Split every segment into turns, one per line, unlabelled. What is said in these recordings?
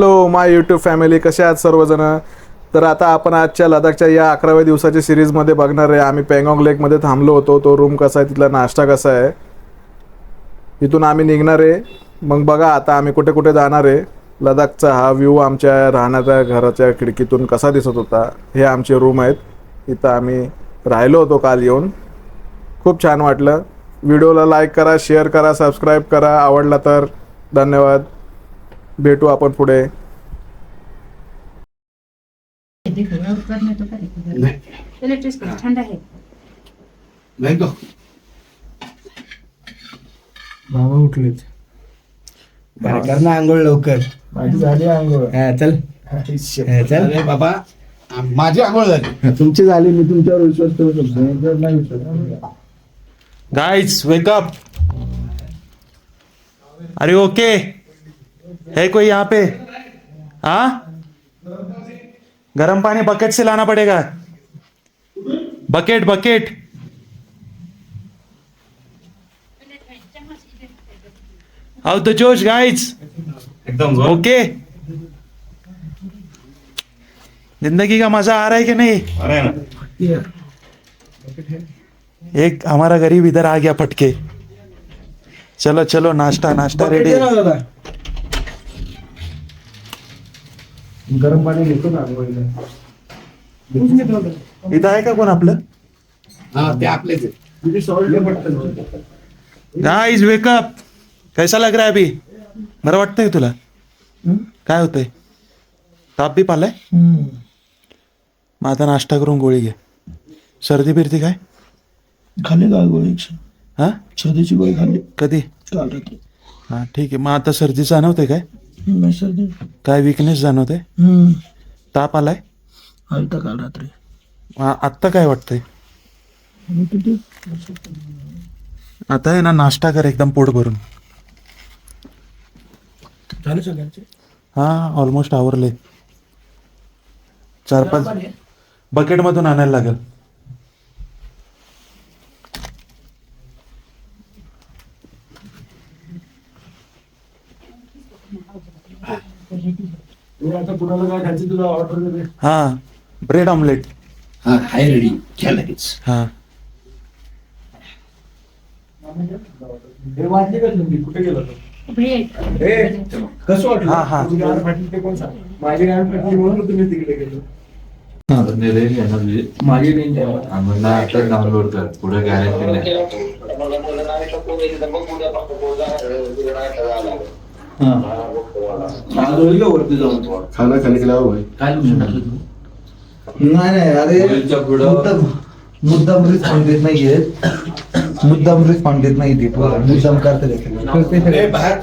Hello माय YouTube family, कसे आहात सर्वजण. तर आता आपण आजच्या लडाखच्या या 11व्या दिवसाच्या सिरीजमध्ये बघणार आहे. आम्ही पँगॉन्ग लेकमध्ये थांबलो होतो. तो रूम कसा आहे, तिथला नाश्ता कसा आहे, इथून आम्ही निघणार आहे. मग बघा आता आम्ही कुठे कुठे जाणार आहे. लडाखचा हा व्ह्यू आमच्या राहण्याच्या घराच्या खिडकीतून कसा दिसत होता. हे आमचे रूम आहेत. इथं आम्ही राहिलो होतो काल येऊन. खूप छान वाटलं. व्हिडिओला लाईक करा, शेअर करा, सबस्क्राईब करा. आवडला तर धन्यवाद. भेटू आपण पुढे.
ठंडा है
नाही तो
बाबा उठलेत.
कर ना आंघोळ लवकर.
माझी झाली आंघोळ.
चल
चल.
अरे बाबा माझी आंघोळ झाली.
तुमची झाली. मी तुमच्यावर विश्वास ठेवू शकतो. जर नाही विश्वास.
Guys wake up. अरे ओके है कोई यहाँ पे? हाँ, गर्म पानी बकेट से लाना पड़ेगा. Bucket bucket. आओ तो जोश गाइस. एकदम ओके. जिंदगी का मजा आ रहा है कि नहीं? आ रहा है ना. एक हमारा गरीब इधर आ गया फटके. चलो चलो, नाश्ता नाश्ता रेडी.
गरम पाणी घेतो ना आंघोळीला.
इथं आहे का कोण आपलं?
हा ते आपलेच आहे.
तुझी सॉल्ट पटकन.
Guys wake up. कैसा लग रहा है अभी? बरं वाटतंय तुला? काय होतंय? ताप बी पालाय? मग आता नाश्ता करून गोळी घे. सर्दी बिर्दी काय?
खाल्ली का गोळी?
हा,
सर्दीची गोळी खाल्ली
कधी?
काल रात्री.
हा ठीक आहे. मग आता सर्दी जाणवते काय?
नाही सर्दी.
काय विकनेस जाणवते? ताप आलाय?
आलता काल रात्री.
आत्ता काय वाटतंय?
किती
आता आहे ना, नाश्ता कर एकदम पोट भरून.
झाले सगळ्यांचे?
हा ऑलमोस्ट आवरले. 4-5 बकेटमधून आणायला लागेल.
आता कुणाला काय खायचं तुला ऑर्डर दे.
हा, ब्रेड ऑमलेट.
हा आहे रेडी. घ्या लगेच.
हा,
हे वाटली का तुम्ही? कुठे गेला तो? कसं वाटलं?
हा, हा.
तुझी गाड फाटली ते कोण सांग? माझी गाड फाटली म्हणून तुम्ही तिकडे गेलो. माझी रेंज आहे.
डाउनलोड कर. पुढे गॅरेंटी
वरती जाऊन
खाना खाने के लिए
काय
नाही अरे मुद्दाम रिस्पॉन्स देत नाहीये. मुद्दाम रिस्पॉन्स देत नाही. मुद्दाम करते.
बाहेर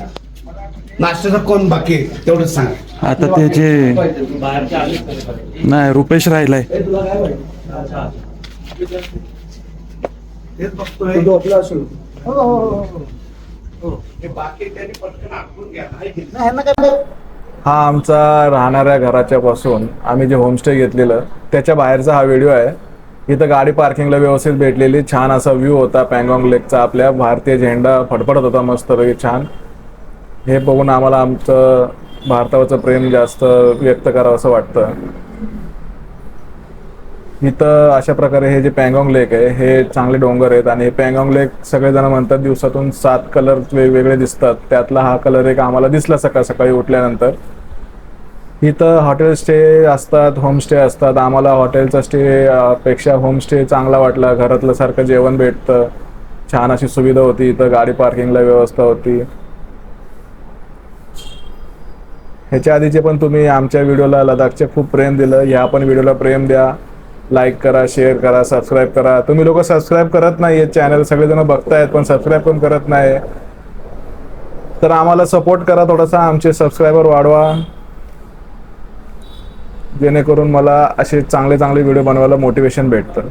नाश्त्याचा कोण बाकी आहे? तेवढंच सांग.
आता ते जे नाही, रुपेश राहिलाय.
तेच बघतोय.
झोपला असेल.
हे बाकी त्यांनी पटकन आटपून घ्या.
हा आमचा राहणाऱ्या घराच्या पासून आम्ही जे होमस्टे घेतलेलं त्याच्या बाहेरचा हा व्हिडिओ आहे. इथं गाडी पार्किंगला व्यवस्थित भेटलेली. छान असा व्ह्यू होता पँगॉन्ग लेकचा. आपल्या भारतीय झेंडा फडफडत होता मस्तपैकी छान. हे बघून आम्हाला आमचं भारतावरचं प्रेम जास्त व्यक्त करावं असं वाटतं. इथं अशा प्रकारे हे जे पँगॉन्ग लेक आहे, हे चांगले डोंगर आहेत. आणि हे पँगॉन्ग लेक सगळेजण म्हणतात दिवसातून 7 कलर वेगवेगळे दिसतात. त्यातला हा कलर एक आम्हाला दिसला सकाळ सकाळी उठल्यानंतर. इथं हॉटेल स्टे असतात, होमस्टे असतात. आम्हाला हॉटेलचा स्टे पेक्षा होमस्टे चांगला वाटला. घरातलं सारखं जेवण भेटतं. छान अशी सुविधा होती. इथं गाडी पार्किंगला व्यवस्था होती. ह्याच्या आधीचे पण तुम्ही आमच्या व्हिडिओला लडाखचे खूप प्रेम दिलं. ह्या पण व्हिडिओला प्रेम द्या. लाईक करा, शेअर करा, सबस्क्राईब करा. तुम्ही लोक सबस्क्राईब करत नाही आहेत. चॅनल सगळेजण बघतायत पण सबस्क्राईब पण करत नाही. तर आम्हाला सपोर्ट करा थोडासा. आमचे सबस्क्रायबर वाढवा, जेणेकरून मला असे चांगले चांगले व्हिडिओ बनवायला मोटिवेशन भेटतं.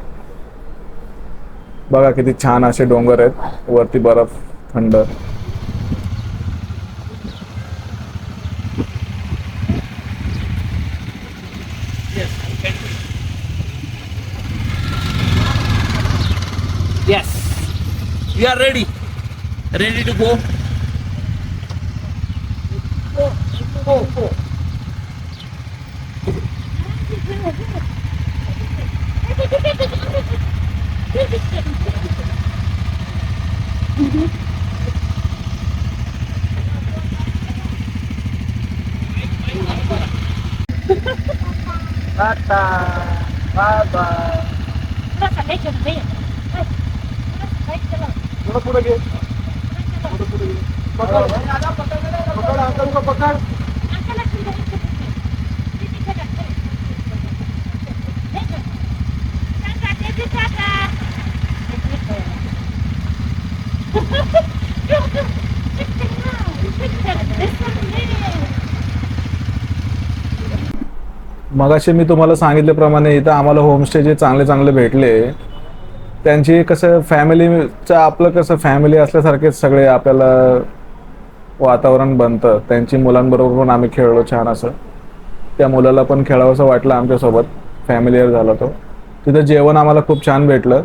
बघा किती छान असे डोंगर आहेत. वरती बर्फ थंड.
Yes, we are ready to go.
Tata bye bye.
थोडासा लेट होतो भैया. थोडासा लेट केलं.
थोडं पुढे घे. थोडं पुढे घे. पकड पकड अंकल को पकड.
अंकलला चिंता नाही. किती खेळा. टाटा बेबी टाटा.
मगाशी मी तुम्हाला सांगितल्याप्रमाणे इथं आम्हाला होमस्टे जे चांगले चांगले भेटले त्यांची कसं फॅमिलीचं आपलं कसं फॅमिली असल्यासारखेच सगळे आपल्याला वातावरण बनतं. त्यांची मुलांबरोबर पण आम्ही खेळलो छान असं. त्या मुलाला पण खेळावंसं वाटलं आमच्यासोबत. फॅमिलीयर झाला तो. तिथं जेवण आम्हाला खूप छान भेटलं.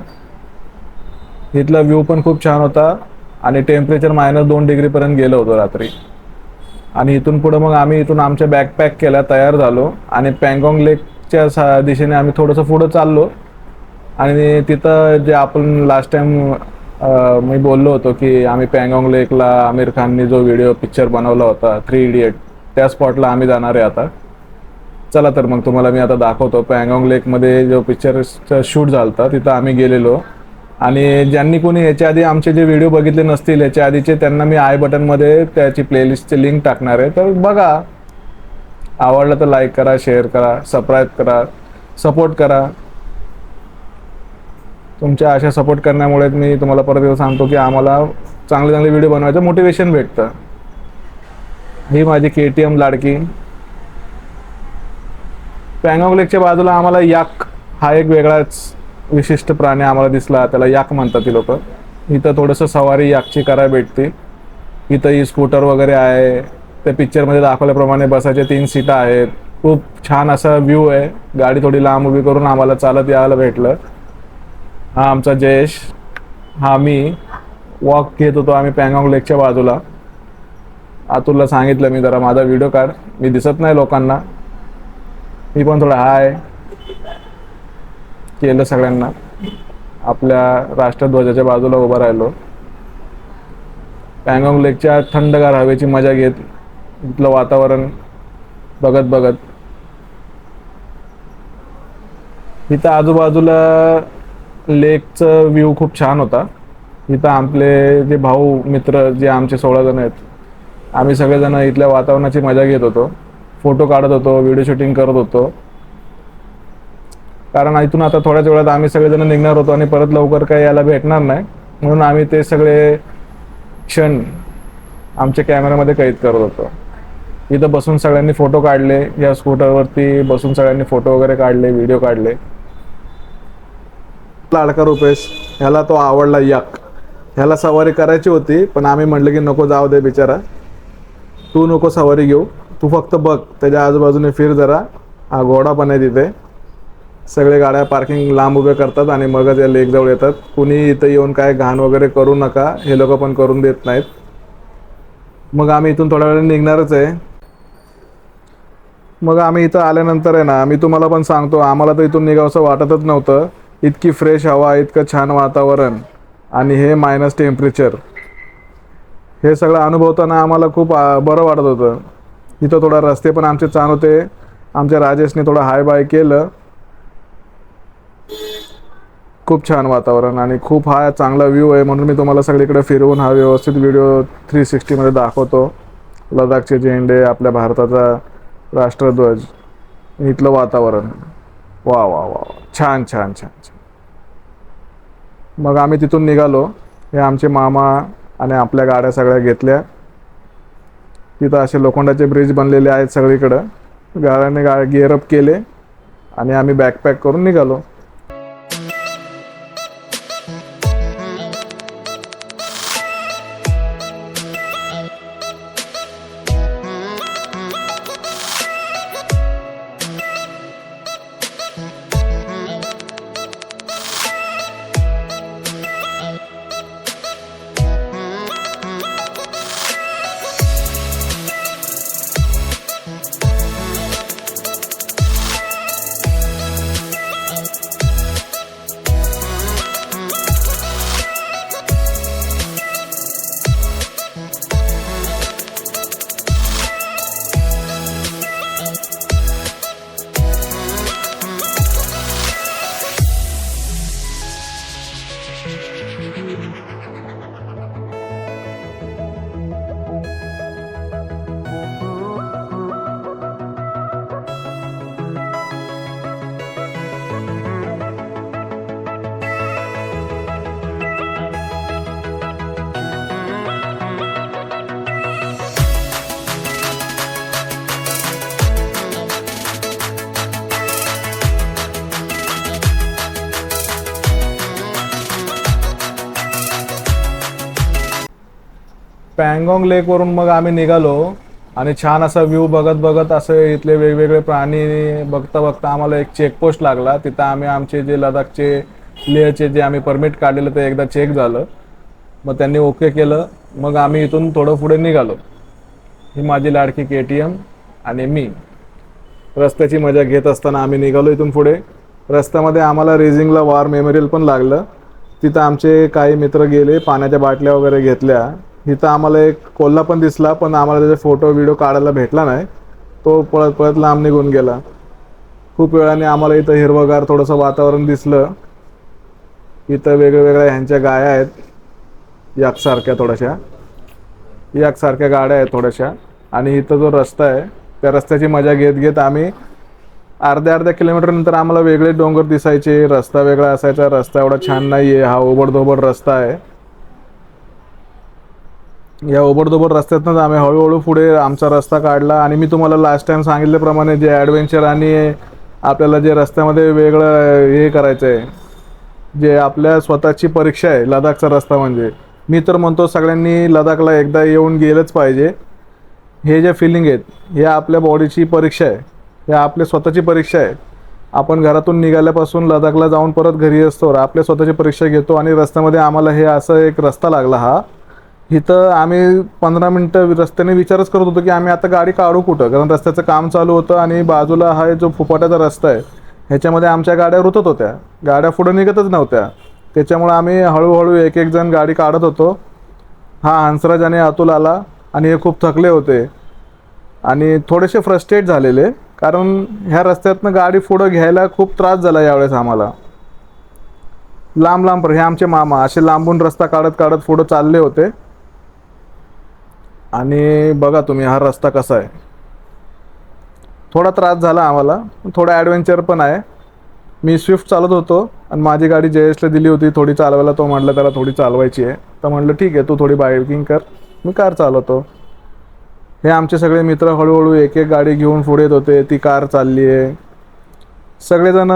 इथला व्ह्यू पण खूप छान होता आणि टेम्परेचर -2 डिग्रीपर्यंत गेलं होतं रात्री. आणि इथून पुढं मग आम्ही इथून आमच्या बॅकपॅक केल्या, तयार झालो आणि पँगॉंग लेकच्या दिशेने आम्ही थोडंसं पुढं चाललो. आणि तिथं जे आपण लास्ट टाइम मी बोललो होतो की आम्ही पँगॉंग लेकला आमिर खाननी जो पिक्चर बनवला होता 3 इडियट, त्या स्पॉटला आम्ही जाणार आहे आता. चला तर मग तुम्हाला मी आता दाखवतो. पँगॉंग लेकमध्ये जो पिक्चरचं शूट झालं होतं तिथं आम्ही गेलेलो. आणि ज्यांनी कोणी याच्या आधी आमचे जे व्हिडिओ बघितले नसतील याच्या आधीचे, त्यांना मी आय बटनमध्ये त्याची प्लेलिस्टची लिंक टाकणार आहे. तर बघा, आवडलं तर लाईक करा, शेअर करा, सबस्क्राईब करा, सपोर्ट करा. तुमच्या अशा सपोर्ट करण्यामुळे मी तुम्हाला परत एकदा सांगतो की आम्हाला चांगले चांगले व्हिडिओ बनवायचं मोटिवेशन भेटतं. ही माझी KTM लाडकी. पँगॉंग लेकच्या बाजूला आम्हाला याक हा एक वेगळाच विशिष्ट प्राणी आम्हाला दिसला. त्याला याक म्हणतात ती लोक. इथं थोडंसं सवारी याकची करायला भेटते. इथं ही स्कूटर वगैरे आहे. त्या पिक्चरमध्ये दाखवल्याप्रमाणे बसायचे 3 सीटा आहेत. खूप छान असा व्ह्यू आहे. गाडी थोडी लांब उभी करून आम्हाला चालत यायला भेटलं. हा आमचा जयेश. हा मी वॉक घेत होतो आम्ही पँगॉंग लेकच्या बाजूला. अतुलला सांगितलं मी जरा माझा व्हिडिओ काढ, मी दिसत नाही लोकांना. मी पण थोडं हाय केलं सगळ्यांना. आपल्या राष्ट्रध्वजाच्या बाजूला उभं राहिलो. पँगॉंग लेकच्या थंडगार हवेची मजा घेत, इथलं वातावरण बघत बघत. इथं आजूबाजूला लेकचं व्ह्यू खूप छान होता. इथं आपले जे भाऊ मित्र जे आमचे 16 जण आहेत, आम्ही सगळेजण इथल्या वातावरणाची मजा घेत होतो. फोटो काढत होतो, व्हिडिओ शूटिंग करत होतो. कारण इथून आता थोड्याच वेळात आम्ही सगळेजण निघणार होतो आणि परत लवकर काही यायला भेटणार नाही. म्हणून आम्ही ते सगळे क्षण आमच्या कॅमेऱ्यामध्ये कैद करत होतो. इथं बसून सगळ्यांनी फोटो काढले. या स्कूटरवरती बसून सगळ्यांनी फोटो वगैरे काढले, व्हिडिओ काढले. लाडका रुपेश, ह्याला तो आवडला याक. ह्याला सवारी करायची होती पण आम्ही म्हटलं की नको, जाऊ दे बिचारा, तू नको सवारी घेऊ, तू फक्त बघ, त्याच्या आजूबाजूने फिर जरा. हा घोडा पण आहे तिथे. सगळे गाड्या पार्किंग लांब उभे करतात आणि मगच या लेकजवळ येतात. कुणी इथं येऊन काय घाण वगैरे करू नका, हे लोक पण करून देत नाहीत. मग आम्ही इथून थोड्या वेळ निघणारच आहे. मग आम्ही इथं आल्यानंतर आहे ना, मी तुम्हाला पण सांगतो, आम्हाला तर इथून निघावंसं वाटतच नव्हतं. इतकी फ्रेश हवा, इतकं छान वातावरण आणि हे मायनस टेम्परेचर, हे सगळं अनुभवताना आम्हाला खूप बरं वाटत होतं. इथं थोडा रस्ते पण आमचे छान होते. आमच्या राजेशने थोडं हाय बाय केलं. खूप छान वातावरण आणि खूप हा चांगला व्ह्यू आहे. म्हणून मी तुम्हाला सगळीकडे फिरवून हा व्यवस्थित व्हिडिओ 360 मध्ये दाखवतो. लडाखचे झेंडे, आपल्या भारताचा राष्ट्रध्वज, इथलं वातावरण, वा वा वा, छान छान छान छान. मग आम्ही तिथून निघालो. हे आमचे मामा आणि आपल्या गाड्या सगळ्या घेतल्या. तिथं असे लोखंडाचे ब्रिज बनलेले आहेत सगळीकडं. गाड्याने गिअरअप केले आणि आम्ही बॅकपॅक करून निघालो. पँगॉंग लेकवरून मग आम्ही निघालो आणि छान असा व्ह्यू बघत बघत असे इथले वेगवेगळे प्राणी बघता बघता आम्हाला एक चेकपोस्ट लागला. तिथं आम्ही आमचे जे लडाखचे लेहचे जे आम्ही परमिट काढलेलं ते एकदा चेक झालं. मग त्यांनी ओके केलं. मग आम्ही इथून थोडं पुढे निघालो. ही माझी लाडकी KTM आणि मी रस्त्याची मजा घेत असताना आम्ही निघालो इथून पुढे. रस्त्यामध्ये आम्हाला रेझिंगला वॉर मेमोरियल पण लागलं. तिथं आमचे काही मित्र गेले, पाण्याच्या बाटल्या वगैरे घेतल्या. इथं आम्हाला एक कोल्हा पण दिसला, पण आम्हाला त्याचे फोटो व्हिडिओ काढायला भेटला नाही. तो पळत पळत लांब निघून गेला. खूप वेळाने आम्हाला इथं हिरवंगार थोडंसं वातावरण दिसलं. इथं वेगवेगळ्या ह्यांच्या गाया आहेत, याकसारख्या थोड्याशा याकसारख्या गाड्या आहेत थोड्याशा. आणि इथं जो रस्ता आहे त्या रस्त्याची मजा घेत घेत आम्ही अर्ध्या किलोमीटर नंतर आम्हाला वेगळे डोंगर दिसायचे. रस्ता वेगळा असायचा. रस्ता एवढा छान नाही आहे, हा ओबडधोबड रस्ता आहे. या ओबडधोबड रस्त्यातनंच आम्ही हळूहळू पुढे आमचा रस्ता काढला. आणि मी तुम्हाला लास्ट टाइम सांगितल्याप्रमाणे जे ॲडव्हेंचर आणि आपल्याला जे रस्त्यामध्ये वेगळं हे करायचं आहे, जे आपल्या स्वतःची परीक्षा आहे लडाखचा रस्ता म्हणजे, मी तर म्हणतो सगळ्यांनी लडाखला एकदा येऊन गेलंच पाहिजे. हे जे फिलिंग आहेत हे आपल्या बॉडीची परीक्षा आहे, हे आपल्या स्वतःची परीक्षा आहे. आपण घरातून निघाल्यापासून लडाखला जाऊन परत घरी असतो आपल्या स्वतःची परीक्षा घेतो. आणि रस्त्यामध्ये आम्हाला हे असं एक रस्ता लागला. हा इथं आम्ही 15 मिनटं रस्त्याने विचारच करत होतो की आम्ही आता गाडी काढू कुठं, कारण रस्त्याचं काम चालू होतं आणि बाजूला हा जो फुपाट्याचा रस्ता आहे ह्याच्यामध्ये आमच्या गाड्या रुतत होत्या. गाड्या पुढे निघतच नव्हत्या. त्याच्यामुळे आम्ही हळूहळू एक एक जण गाडी काढत होतो. हा हंसराज आणि अतुल आला आणि हे खूप थकले होते आणि थोडेसे फ्रस्ट्रेट झालेले, कारण ह्या रस्त्यातनं गाडी पुढं घ्यायला खूप त्रास झाला यावेळेस आम्हाला. लांब लांब हे आमचे मामा असे लांबून रस्ता काढत काढत पुढं चालले होते. आणि बघा तुम्ही हा रस्ता कसा आहे. थोडा त्रास झाला आम्हाला, थोडा ॲडव्हेंचर पण आहे. मी स्विफ्ट चालत होतो आणि माझी गाडी जयेशला दिली होती थोडी चालवायला. तो म्हटलं त्याला थोडी चालवायची आहे, तर म्हटलं ठीक आहे तू थोडी बाईकिंग कर, मी कार चालवतो. हे आमचे सगळे मित्र हळूहळू एक एक गाडी घेऊन पुढे येत होते. ती कार चालली आहे. सगळेजण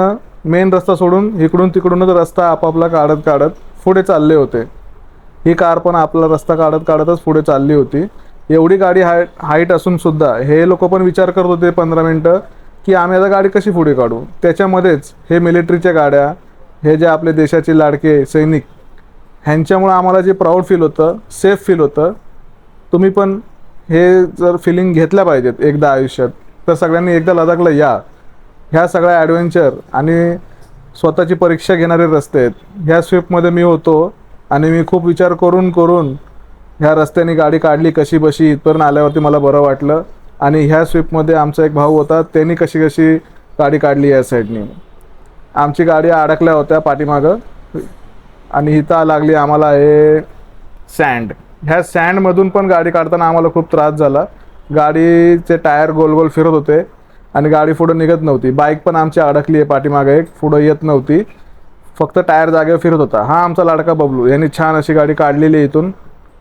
मेन रस्ता सोडून इकडून तिकडूनच रस्ता आपापला काढत काढत पुढे चालले होते. ही कार पण आपला रस्ता काढत काढतच पुढे चालली होती. एवढी गाडी हाईट असून सुद्धा हे लोक पण विचार करत होते 15 मिनटं की आम्ही आता गाडी कशी पुढे काढू. त्याच्यामध्येच हे मिलिटरीच्या गाड्या, हे जे आपले देशाचे लाडके सैनिक, ह्यांच्यामुळं आम्हाला जे प्राऊड फील होतं, सेफ फील होतं. तुम्ही पण हे जर फिलिंग घेतल्या पाहिजेत एकदा आयुष्यात, तर सगळ्यांनी एकदा लडाखला या. ह्या सगळ्या ॲडव्हेंचर आणि स्वतःची परीक्षा घेणारे रस्ते आहेत. ह्या स्विफ्टमध्ये मी होतो आणि मी खूप विचार करून करून ह्या रस्त्याने गाडी काढली कशी बशी. इथपर्यंत आल्यावरती मला बरं वाटलं. आणि ह्या स्विफ्टमध्ये आमचा एक भाऊ होता, त्यांनी कशी कशी गाडी काढली या साईडने. आमची गाडी अडकल्या होत्या पाठीमागं आणि इथं लागली आम्हाला हे सँड. ह्या सँडमधून पण गाडी काढताना आम्हाला खूप त्रास झाला. गाडीचे टायर गोल गोल फिरत होते आणि गाडी पुढं निघत नव्हती. बाईक पण आमची अडकली आहे पाठीमागे, एक पुढं येत नव्हती, फक्त टायर जागेवर फिरत होता. हा आमचा लाडका बबलू, यांनी छान अशी गाडी काढलेली आहे. इथून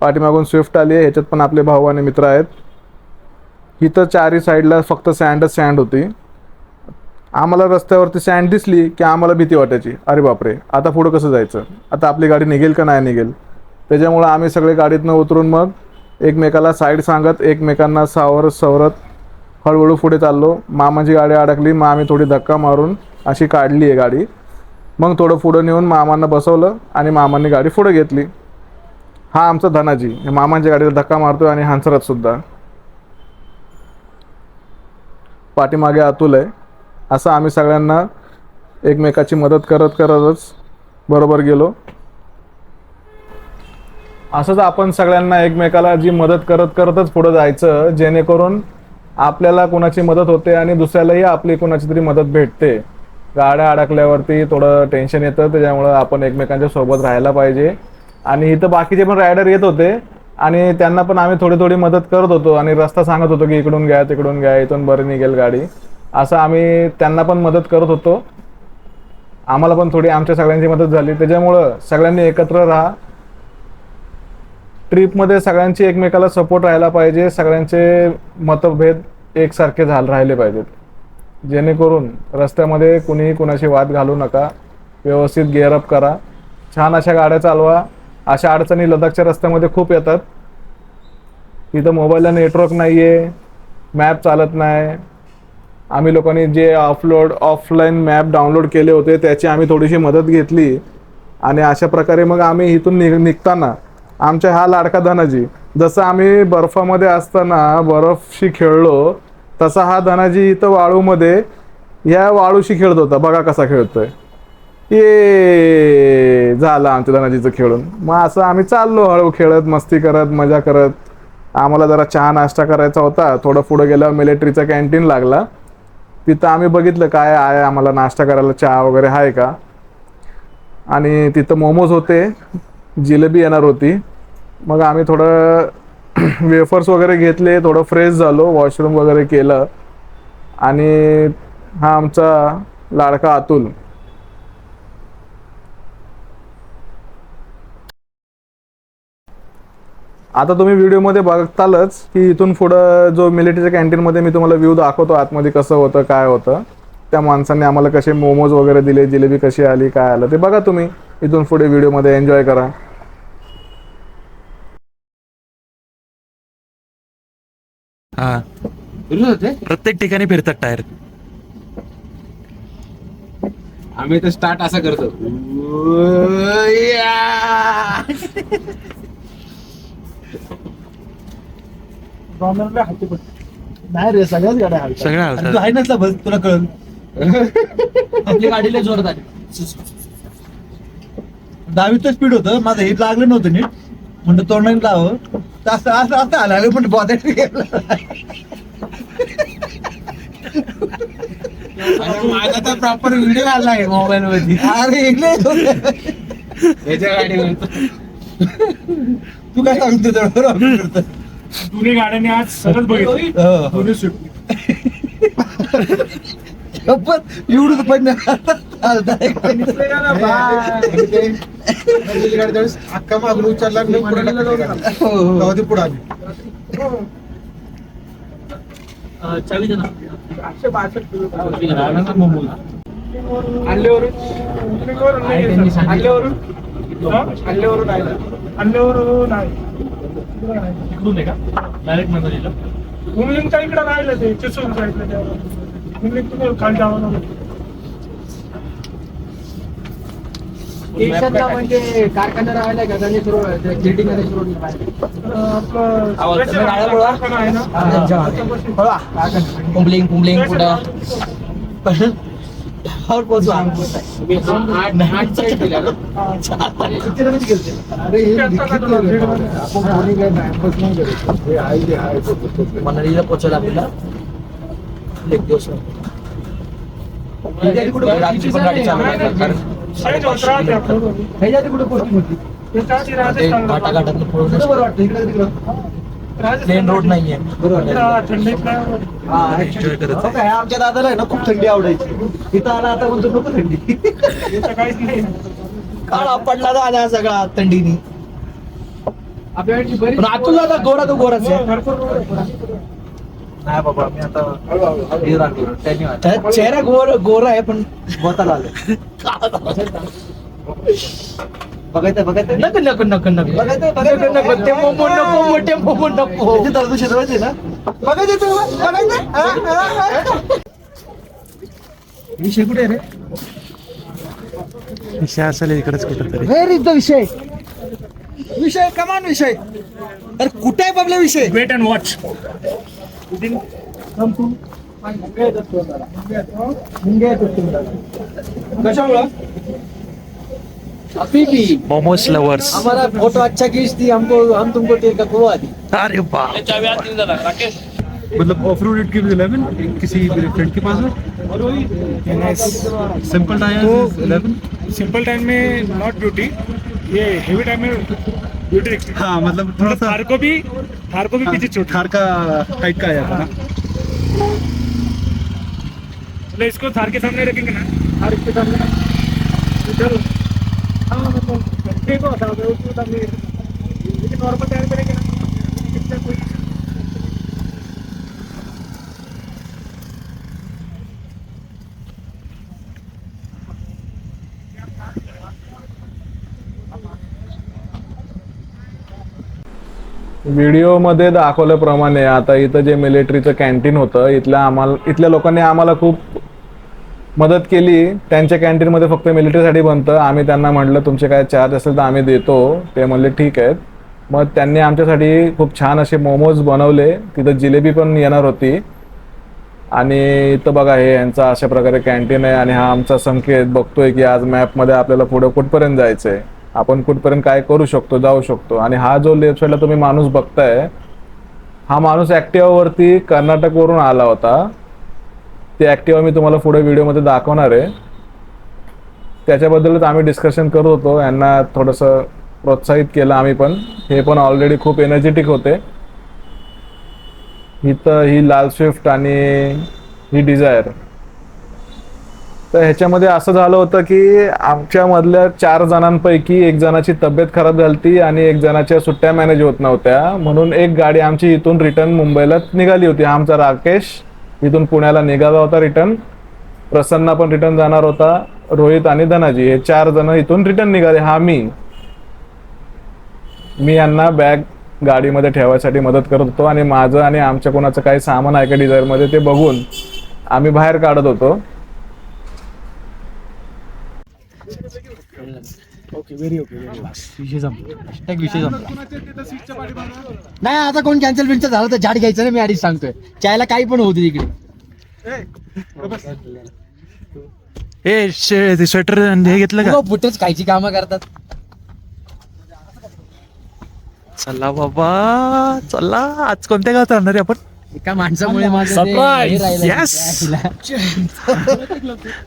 पाठीमागून स्विफ्ट आली आहे, ह्याच्यात पण आपले भाऊ आणि मित्र आहेत. इथं चारी साईडला फक्त सँडच सँड होती. आम्हाला रस्त्यावरती सँड दिसली की आम्हाला भीती वाटायची, अरे बापरे आता पुढं कसं जायचं, आता आपली गाडी निघेल का नाही निघेल. त्याच्यामुळं आम्ही सगळे गाडीतनं उतरून मग एकमेकाला साईड सांगत एकमेकांना सावरत सवरत हळूहळू पुढे चाललो. मामाची गाडी अडकली, मग आम्ही थोडी धक्का मारून अशी काढली आहे गाडी. मग थोडं पुढं नेऊन मामांना बसवलं आणि मामांनी गाडी पुढे घेतली. हा आमचा धनाजी मामांच्या गाडीला धक्का मारतोय आणि हंसराज सुद्धा. पाठीमागे अतुल आहे. असं आम्ही सगळ्यांना एकमेकाची मदत करत करतच बरोबर गेलो. असंच आपण सगळ्यांना एकमेकाला जी मदत करत करतच पुढं जायचं, जेणेकरून आपल्याला कोणाची मदत होते आणि दुसऱ्यालाही आपली कोणाची तरी मदत भेटते. गाड्या अडकल्यावरती थोडं टेन्शन येतं, त्याच्यामुळं आपण एकमेकांच्या सोबत राहायला पाहिजे. आणि इथं बाकीचे पण रायडर येत होते आणि त्यांना पण आम्ही थोडी थोडी मदत करत होतो आणि रस्ता सांगत होतो की इकडून घ्या तिकडून घ्या, इथून बरं निघेल गाडी. असं आम्ही त्यांना पण मदत करत होतो. आम्हाला पण थोडी आमच्या सगळ्यांची मदत झाली. त्याच्यामुळं सगळ्यांनी एकत्र राहा. ट्रिपमध्ये सगळ्यांची एकमेकाला सपोर्ट राहायला पाहिजे. सगळ्यांचे मतभेद एकसारखे राहिले पाहिजेत, जेणेकरून रस्त्यामध्ये कुणीही कुणाशी वाद घालू नका. व्यवस्थित गिअरअप करा. छान अशा गाड्या चालवा. अशा अडचणी लडाखच्या रस्त्यामध्ये खूप येतात. तिथं मोबाईलला नेटवर्क नाही आहे, मॅप चालत नाही. आम्ही लोकांनी जे ऑफलाईन मॅप डाउनलोड केले होते त्याची आम्ही थोडीशी मदत घेतली आणि अशा प्रकारे मग आम्ही इथून निघताना आमच्या हा लाडका धनाजी, जसं आम्ही बर्फामध्ये असताना बर्फशी खेळलो तसा हा धनाजी इथं वाळूमध्ये या वाळूशी खेळत होता. बघा कसा खेळतोय. ये झालं आमच्या धनाजीचं खेळून. मग असं आम्ही चाललो हळू खेळत, मस्ती करत, मजा करत. आम्हाला जरा चहा नाश्ता करायचा होता. थोडं पुढं गेल्यावर मिलिटरीचा कॅन्टीन लागला. तिथं आम्ही बघितलं काय आहे, आम्हाला नाश्ता करायला चहा वगैरे आहे का. आणि तिथं मोमोज होते, जिलेबी येणार होती. मग आम्ही थोडं वेफर्स वगैरे घेतले, थोडं फ्रेश झालो, वॉशरूम वगैरे केलं. आणि हा आमचा लाडका अतुल. आता तुम्ही व्हिडिओमध्ये बघतालच की इथून पुढं जो मिलिटरीच्या कॅन्टीनमध्ये मी तुम्हाला व्ह्यू दाखवतो आतमध्ये कसं होतं काय होतं. त्या माणसांनी आम्हाला कसे मोमोज वगैरे दिले, जिलेबी कशी आली काय आलं ते बघा तुम्ही इथून पुढे व्हिडिओमध्ये. एन्जॉय करा.
हा, प्रत्येक ठिकाणी फिरतात टायर.
आम्ही तर स्टार्ट असं करतो.
नाही रे, सगळ्याच गाड्या हलतात.
सगळ्या
आणि
हलतात.
तू आहे नसला बस, तुला कळल. आपली गाडीला जोरात आली. 10वीचं स्पीड होतं माझं, हे लागलं नव्हतं नीट. म्हणलं तोंडाने लावं तर असं असं असं आलं पण बॉदेट
माझा तर प्रॉपर व्हिडिओ आलाय मोबाईल मध्ये.
अरे इकडे
याच्या गाडीवर
तू काय सांगतो तर
दोन्ही गाड्यांनी आज सरळ बघितलं. दोन्ही स्विफ्ट.
एवढं पण
अक्का मागून उचलला पुढे पुढे आली.
अल्ल्यावरून आहे तिकडून आहे का डायरेक्ट नगरीला. मुंबईच्या इकडे राहिलं ते चिसून साईडला त्यावर मुंबईतून खाली जावं
म्हणजे कारखाना राहिला का गणेश रोड, गणेश रोड
कारखाना आहे ना.
कुंबलिंग कुठं मनालीला पोहोचवलं आपल्याला एक दिवस. रात्री पण गाडी चालू
सहज होत राहते आपलं.
कुठे पोहोचली होती
त्याच्या आधी राजस्थानला
घाटाघाटातलं पुढे बरं वाटतं इकडे तिकडं प्लेन रोड नाहीये.
थंडीत नाही.
काय आमच्या दादाला आहे ना खूप थंडी आवडायची. इथं आला आता म्हणतो नको थंडी.
इथं काहीच नाही.
काळा पडला दादा सगळा थंडीनी. पण अतुल दादा गोरा तो गोराच आहे.
भरपूर रोड आहे.
नाही बाबा मी आता चेहरा गोरा आहे पण बोताला आलं. बघायचं नको नको नको नको बघायचं नको ते मोमो नको मोठे मोमो नको दर्द शिजवायचे ना. बघायचं विषय कुठे रे.
विषय असेल इकडेच कुठेतरी.
वेर इज द विषय. विषय कमान विषय. अरे कुठे आहे आपला विषय.
Wait and watch.
कशामुळं
मोमोज लवर्स.
हमारा फोटो अच्छा खींचती हमको, हम तुमको टेक का खुआ दी.
अरे बा,
मतलब ऑफ रोड के 11 किसी फ्रेंड के पास है. Simple tyre 11.
सिंपल टाइम में नॉट ब्यूटी, ये हेवी टाइम में ब्यूटी दिखती है.
हाँ मतलब थोड़ा सा
थार को भी पीछे छोड़.
थार का हाइट का आया था ना.
मतलब इसको थार के सामने रखेंगे ना, थार के सामने इधर. हाँ मतलब ठीक हो था उसको सामने लेकिन नॉर्मल टायर करेंगे ना इससे कोई.
व्हिडिओमध्ये दाखवल्याप्रमाणे आता इथं जे मिलिटरीचं कॅन्टीन होतं इथल्या लोकांनी आम्हाला खूप मदत केली. त्यांच्या कॅन्टीनमध्ये फक्त मिलिटरीसाठी बनतं. आम्ही त्यांना म्हटलं तुमचे काय चार्ज असेल तर आम्ही देतो. ते म्हणले ठीक आहेत. मग त्यांनी आमच्यासाठी खूप छान असे मोमोज बनवले. तिथं जिलेबी पण येणार होती. आणि इथं बघा हे यांचं अशा प्रकारे कॅन्टीन आहे आणि हा आमचा संकेत बघतोय की आज मॅपमध्ये आपल्याला पुढे कुठपर्यंत जायचं आहे, आपण कुठपर्यंत काय करू शकतो, जाऊ शकतो. आणि हा जो लेफ्ट साईडला तुम्ही माणूस बघताय हा माणूस ॲक्टिवावरती कर्नाटकवरून आला होता. ते ॲक्टिवा मी तुम्हाला पुढे व्हिडिओमध्ये दाखवणार आहे. त्याच्याबद्दलच आम्ही डिस्कशन करत होतो. यांना थोडंसं प्रोत्साहित केलं आम्ही पण. हे पण ऑलरेडी खूप एनर्जेटिक होते. इथं ही लाल स्विफ्ट आणि ही डिझायर. तर ह्याच्यामध्ये असं झालं होतं की आमच्यामधल्या 4 जणांपैकी एक जणाची तब्येत खराब झाली आणि एक जणाच्या सुट्ट्या मॅनेज होत नव्हत्या. म्हणून एक गाडी आमची इथून रिटर्न मुंबईला निघाली होती. आमचा राकेश इथून पुण्याला निघाला होता रिटर्न. प्रसन्ना पण रिटर्न जाणार होता. रोहित आणि धनाजी हे 4 जण इथून रिटर्न निघाले. हा मी यांना बॅग गाडीमध्ये ठेवायसाठी मदत करत होतो आणि माझं आणि आमच्या कोणाचं काही सामान आहे का डिझायरमध्ये ते बघून आम्ही बाहेर काढत होतो.
नाही आता कोण कॅन्सल बिनचं झालं तर झाड घ्यायचं ना. मी आधीच सांगतोय चायला काही पण होते तिकडे.
स्वेटर हे घेतलं का?
बुटच खायची कामं करतात.
चला बाबा चला. आज कोणत्या गावात राहणार आहे आपण?
एका माणसामुळे माझं
Yes!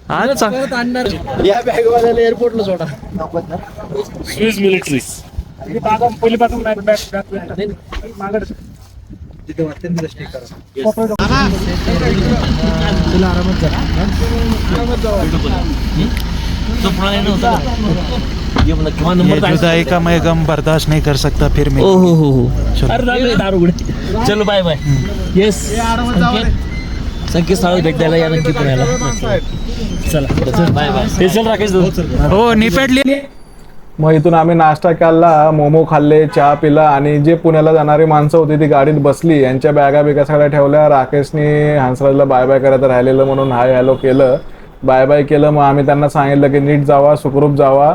आज
आणणार या बॅगवाल्याला एअरपोर्टला सोडा.
स्विस मिलिटरी पहिली पासून
तुला आरामात जा.
जुदाई का मैं गम बर्दाश्त नहीं कर सकता फिर मैं.
दारू चलो बाय बाय. येस संकेत स्थळ भेट द्यायला या नक्की पुण्याला. चला बाय बाय. स्पेशल राकेश
हो निपटली.
मग इथून आम्ही नाश्ता केला, मोमो खाल्ले, चहा पिला आणि जे पुण्याला जाणारी माणसं होती ती गाडीत बसली. यांच्या बॅगा बिगा सगळ्या ठेवल्या. राकेशने हंसराजला बाय बाय करायचं राहिलेलं म्हणून हाय हॅलो केलं, बाय बाय केलं. मग आम्ही त्यांना सांगितलं की नीट जावा, सुखरूप जावा,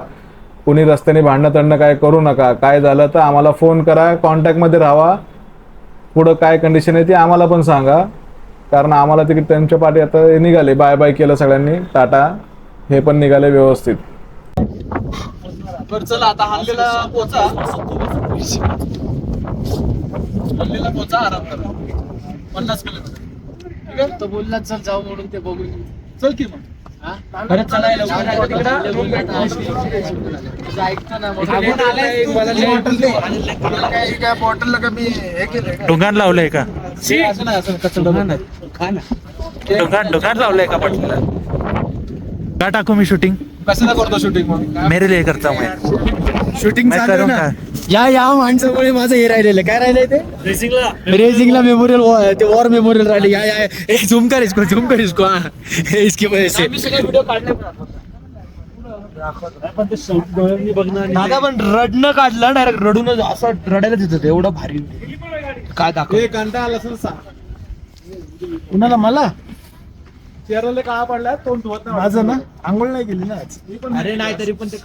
कुणी रस्त्याने भांडणं तंडणं काय करू नका. काय झालं तर आम्हाला फोन करा, कॉन्टॅक्टमध्ये राहा. पुढं काय कंडिशन आहे ती आम्हाला पण सांगा. कारण आम्हाला तिकीट त्यांच्या पाठी आता निघाले. बाय बाय केलं सगळ्यांनी, टाटा. हे पण निघाले व्यवस्थित.
चला आता हल्लीला पोचा आराम करा. 50 किलोमीटर तो बोलला चल जाऊ म्हणून ते बघून चल की मग. परत चलायला ऐकतो ना. बॉटलला का मी हे केलं
डोंगान लावलंय का?
असं नाही असं कसं
डोंगान लावलंय का पटला? का टाकू मी शूटिंग?
कशाला करतो शूटिंग मग?
मेरे लिए करता मैं
शूटिंग
मैं करूंगा.
या माणसामुळे माझं हे राहिलेलं काय राहिलंय ते रेसिंगला मेमोरियल ते वॉर मेमोरियल राहिले. या झूम कर इसको हाँ इसकी वजह से दादा पण रडणं काढलं डायरेक्ट रडून असं रडायला तिथं एवढं भारी काय दाखव.
कंटाळा आला असेल सांग.
कुणाला? मला
चेहऱ्याला काळा पडला, तोंड धुवत नाही.
माझं ना आंघोळ नाही केली ना आज. अरे नाही तरी पण ते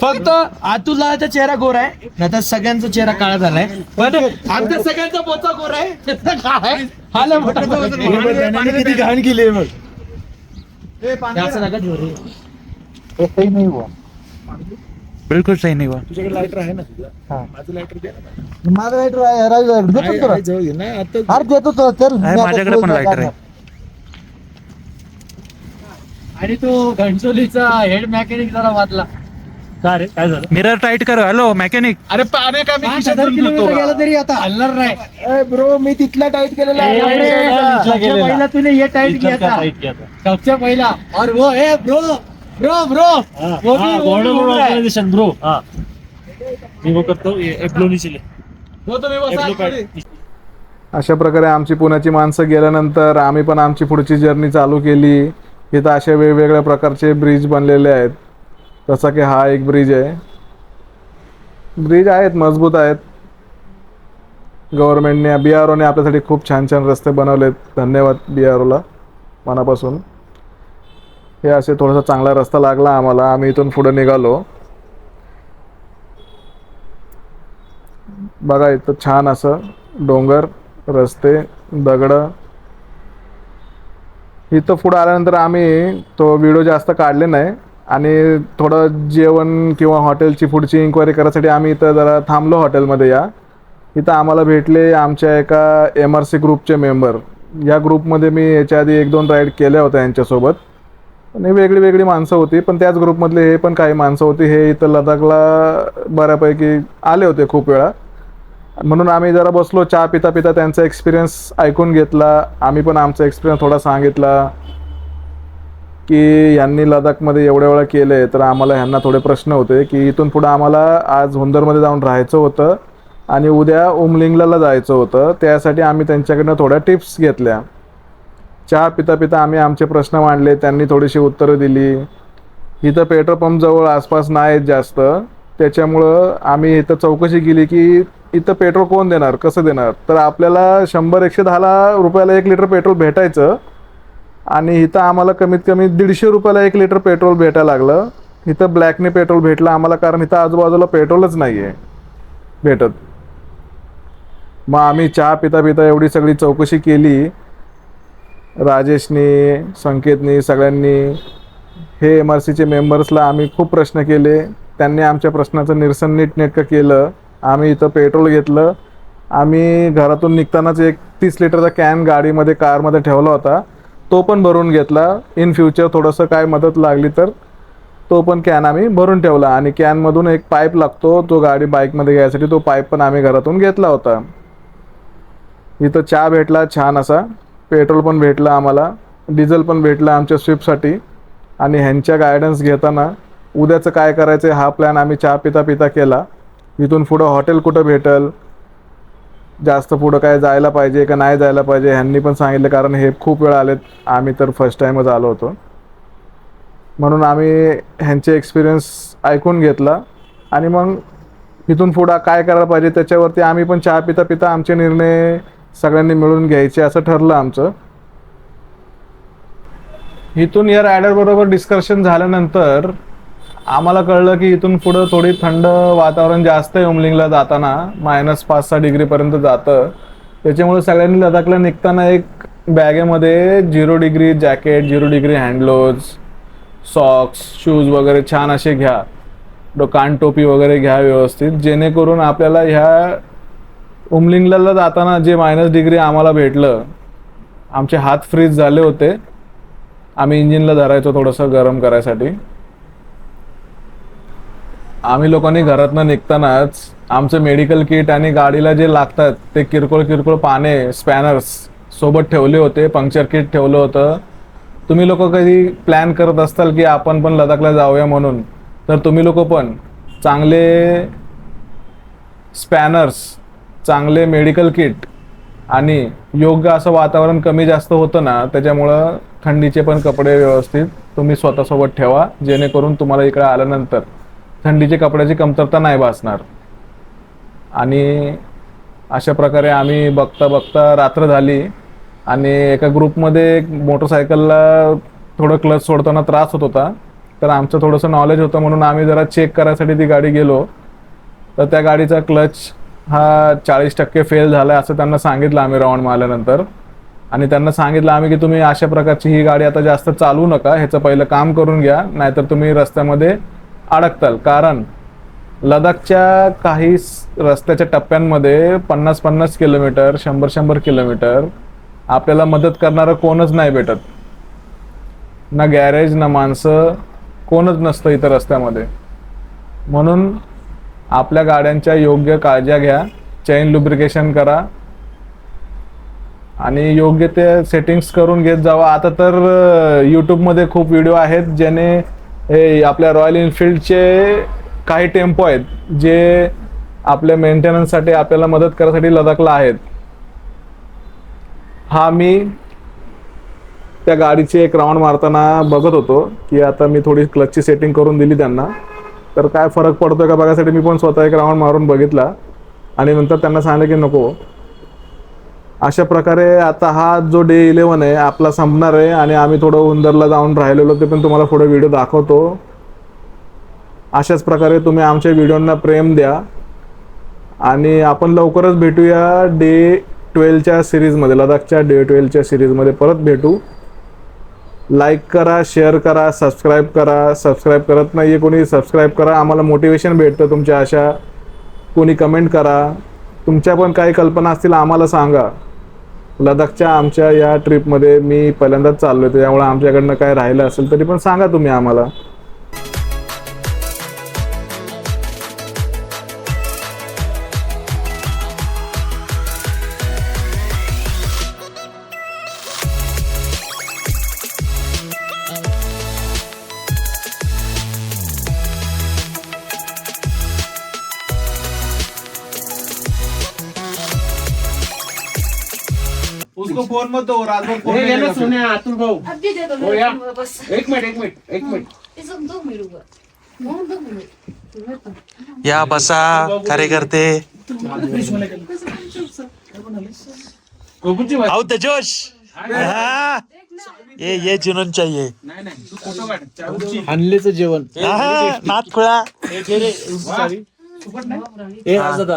फक्त आतुलाचा चेहरा गोरा आहे, नाही तर सगळ्यांचा चेहरा काळा झालाय. पण आमच्या सगळ्यांचा पोचा गोरा आहे, त्याचा काळा आहे. हा लय मोठा किती घाण केली मग. असं नका घेऊ रे. नाही हुआ
बिलकुल सही नहीं हुआ.
तुझ्याकडे लायटर आहे ना तुझा? माझं लायटर द्या ना.
माझा लाईटर देतो तर
माझ्याकडे पण लायटर आहे.
आणि तो घंटोलीचा हेड मेकॅनिक जरा वाचला.
काय रे काय झालं?
मिरर टाइट करो. Hello mechanic.
अरे पाणी का मी
5000 किलोमीटर गेला तरी आता हलणार नाही. ब्रो मी तिथला टाईट केलेला आहे. पहिला तुने हे टाईट केला सबसे पहिला. और वो है ब्रो ब्रो ब्रो वो भी
ब्रो. हा मी वो करतो एप्लोनीचे
वो तो मी
अशा प्रकारे आमची पुण्याची माणसं गेल्यानंतर आम्ही पण आमची पुढची जर्नी चालू केली. इथं अशा वेगवेगळ्या प्रकारचे ब्रिज बनलेले आहेत. तसा की हा एक ब्रिज आहे. ब्रिज आहेत, मजबूत आहेत. गव्हर्नमेंटने BROने आपल्यासाठी खूप छान छान रस्ते बनवलेत. धन्यवाद BROला मनापासून. हे असे थोडासा चांगला रस्ता लागला आम्हाला. आम्ही इथून पुढे निघालो. बघा इथं छान असं डोंगर, रस्ते, दगडं. इथं पुढं आल्यानंतर आम्ही तो व्हिडिओ जास्त काढले नाही आणि थोडं जेवण किंवा हॉटेलची पुढची इन्क्वायरी करायसाठी आम्ही इथं जरा थांबलो हॉटेलमध्ये. इथं आम्हाला भेटले आमच्या एका MRC ग्रुपचे मेंबर. या ग्रुपमध्ये मी याच्या आधी 1-2 राईड केल्या होत्या यांच्यासोबत. आणि वेगळी वेगळी माणसं होती, पण त्याच ग्रुपमधले हे पण काही माणसं होती. हे इथं लडाखला बऱ्यापैकी आले होते खूप वेळा, म्हणून आम्ही जरा बसलो चहा पिता पिता त्यांचा एक्सपिरियन्स ऐकून घेतला. आम्ही पण आमचा एक्सपिरियन्स थोडा सांगितला की यांनी लडाखमध्ये एवढ्या वेळा केलं आहे, तर आम्हाला ह्यांना थोडे प्रश्न होते की इथून पुढं आम्हाला आज हुंदरमध्ये जाऊन राहायचं होतं आणि उद्या उमलिंगला जायचं होतं. त्यासाठी आम्ही त्यांच्याकडनं थोड्या टिप्स घेतल्या. चहा पिता पिता आम्ही आमचे प्रश्न मांडले, त्यांनी थोडीशी उत्तरं दिली. इथं पेट्रोल पंप जवळ आसपास नाही जास्त, त्याच्यामुळं आम्ही इथं चौकशी केली की इथं पेट्रोल कोण देणार, कसं देणार. तर आपल्याला 100-110 रुपयाला 1 लिटर पेट्रोल भेटायचं आणि इथं आम्हाला कमीत कमी 150 रुपयाला 1 लिटर पेट्रोल भेटायला लागलं. इथं ब्लॅकने पेट्रोल भेटलं आम्हाला, कारण इथं आजूबाजूला पेट्रोलच नाही आहे भेटत. मग आम्ही चहा पिता पिता एवढी सगळी चौकशी केली. राजेशनी, संकेतनी, सगळ्यांनी, हे MRCचे मेंबर्सला आम्ही खूप प्रश्न केले. त्यांनी आमच्या प्रश्नाचं निरसन नीटनेटकं केलं. आम्ही इथं पेट्रोल घेतलं. आम्ही घरातून निघतानाच एक 30 लिटरचा कॅन गाडीमध्ये कारमध्ये ठेवला होता, तो पण भरून घेतला. इन फ्युचर थोडंसं काय मदत लागली तर तो पण कॅन आम्ही भरून ठेवला. आणि कॅनमधून एक पाईप लागतो तो गाडी बाईकमध्ये घ्यायसाठी, तो पाईप पण आम्ही घरातून घेतला होता. इथं चहा भेटला छान असा, पेट्रोल पण भेटलं आम्हाला, डिझेल पण भेटलं आमच्या स्विफ्टसाठी. आणि ह्यांच्या गायडन्स घेताना उद्याचं काय करायचं हा प्लॅन आम्ही चहा पिता पिता केला. इथून पुढं हॉटेल कुठं भेटेल, जास्त पुढं काय जायला पाहिजे का नाही जायला पाहिजे, ह्यांनी पण सांगितलं, कारण हे खूप वेळा आलेत, आम्ही तर फर्स्ट टाईमच आलो होतो. म्हणून आम्ही ह्यांचे एक्सपिरियन्स ऐकून घेतला आणि मग इथून पुढं काय करायला पाहिजे त्याच्यावरती आम्ही पण चहा पिता पिता आमचे निर्णय सगळ्यांनी मिळून घ्यायचे असं ठरलं आमचं. इथून या रायडरबरोबर डिस्कशन झाल्यानंतर आम्हाला कळलं की इथून पुढं थोडी थंड वातावरण जास्त आहे. उमलिंगला जाताना -5-6 डिग्रीपर्यंत जातं. त्याच्यामुळे सगळ्यांनी लडाखला निघताना एक बॅगेमध्ये 0 degree jacket, 0 degree hand gloves, socks, shoes वगैरे छान असे घ्या. कान टोपी वगैरे घ्या व्यवस्थित, जेणेकरून आपल्याला ह्या उमलिंगला जाताना जे -डिग्री आम्हाला भेटलं, आमचे हात फ्रीज झाले होते. आम्ही इंजिनला धरायचो थोडंसं गरम करायसाठी. आम्ही लोकांनी घरातनं निघतानाच आमचं मेडिकल किट आणि गाडीला जे लागतात ते किरकोळ पाने, स्पॅनर्स सोबत ठेवले होते. पंक्चर किट ठेवलं होतं. तुम्ही लोक कधी प्लॅन करत असताल की आपण पण लडाखला जाऊया म्हणून, तर तुम्ही लोक पण चांगले स्पॅनर्स, चांगले मेडिकल किट आणि योग्य असं वातावरण कमी जास्त होतं ना, त्याच्यामुळं थंडीचे पण कपडे व्यवस्थित तुम्ही स्वतःसोबत ठेवा, जेणेकरून तुम्हाला इकडे आल्यानंतर थंडीच्या कपड्याची कमतरता नाही भासणार. आणि अशा प्रकारे आम्ही बघता बघता रात्र झाली आणि एका ग्रुपमध्ये एक मोटरसायकलला थोडं क्लच सोडताना त्रास होत होता. तर आमचं थोडंसं नॉलेज होतं म्हणून आम्ही जरा चेक करायसाठी ती गाडी गेलो. तर त्या गाडीचा क्लच हा 40% फेल झाला असं त्यांना सांगितलं आम्ही राऊंड मारल्यानंतर. आणि त्यांना सांगितलं आम्ही की तुम्ही अशा प्रकारची ही गाडी आता जास्त चालवू नका, ह्याचं पहिलं काम करून घ्या, नाहीतर तुम्ही रस्त्यामध्ये अडकताल. कारण लडाखच्या काही रस्त्याच्या टप्प्यांमध्ये 50-50 किलोमीटर, 100-100 किलोमीटर आपल्याला मदत करणारं कोणच नाही भेटत. ना गॅरेज, ना माणसं, कोणच नसतं इथं रस्त्यामध्ये. म्हणून आपल्या गाड्यांच्या योग्य काळजी घ्या, चेन लुब्रिकेशन करा आणि योग्य ते सेटिंग्स करून घेत जावा. आता तर यूट्यूबमध्ये खूप व्हिडिओ आहेत ज्याने हे आपल्या रॉयल एनफिल्डचे काही टेम्पो आहेत जे आपल्या मेंटेनन्ससाठी आपल्याला मदत करण्यासाठी लडाखला आहेत. हा मी त्या गाडीची एक राऊंड मारताना बघत होतो की आता मी थोडी क्लचची सेटिंग करून दिली त्यांना, तर काय फरक पडतोय का बघायसाठी मी पण स्वतः एक राऊंड मारून बघितला आणि नंतर त्यांना सांगितलं की नको, अशा प्रकारे आता हा जो डे 11 आहे आपला संपणार आहे आणि आम्ही थोडं उंदरला जाऊन राहिलेलो ते पण तुम्हाला पुढे व्हिडिओ दाखवतो. अशाच प्रकारे तुम्ही आमच्या व्हिडिओंना प्रेम द्या आणि आपण लवकरच भेटूया डे 12च्या सिरीजमध्ये, लडाखच्या डे 12च्या सिरीजमध्ये परत भेटू. लाईक करा, शेअर करा, सबस्क्राईब करा. सबस्क्राईब करत नाही आहे कोणी, सबस्क्राईब करा. आम्हाला मोटिवेशन भेटतं तुमच्या अशा. कोणी कमेंट करा, तुमच्या पण काही कल्पना असतील आम्हाला सांगा. लडाखच्या आमच्या या ट्रिपमध्ये मी पहिल्यांदाच चाललो आहे, त्यामुळे आमच्याकडनं काय राहिलं असेल तरी पण सांगा तुम्ही आम्हाला.
उसको फोन मत दो, रात भर फोन
हे
नहीं
ना
लेगा फिर।
सोन्या अतुल भाऊ
अभी दे दो
हो या.
बस.
एक मिनिट
ये सब दो मेरे को. दो मेरे को.
या बसा कार्यकर्ते.
गोकुळची बाई.
आओ तेजोश. हाँ, ये जुनून चाहिए.
नाही नाही तू फोटो काढ चाबूची.
आणलेचं जेवण
हाँ, नाथ खुळा.
ए, असं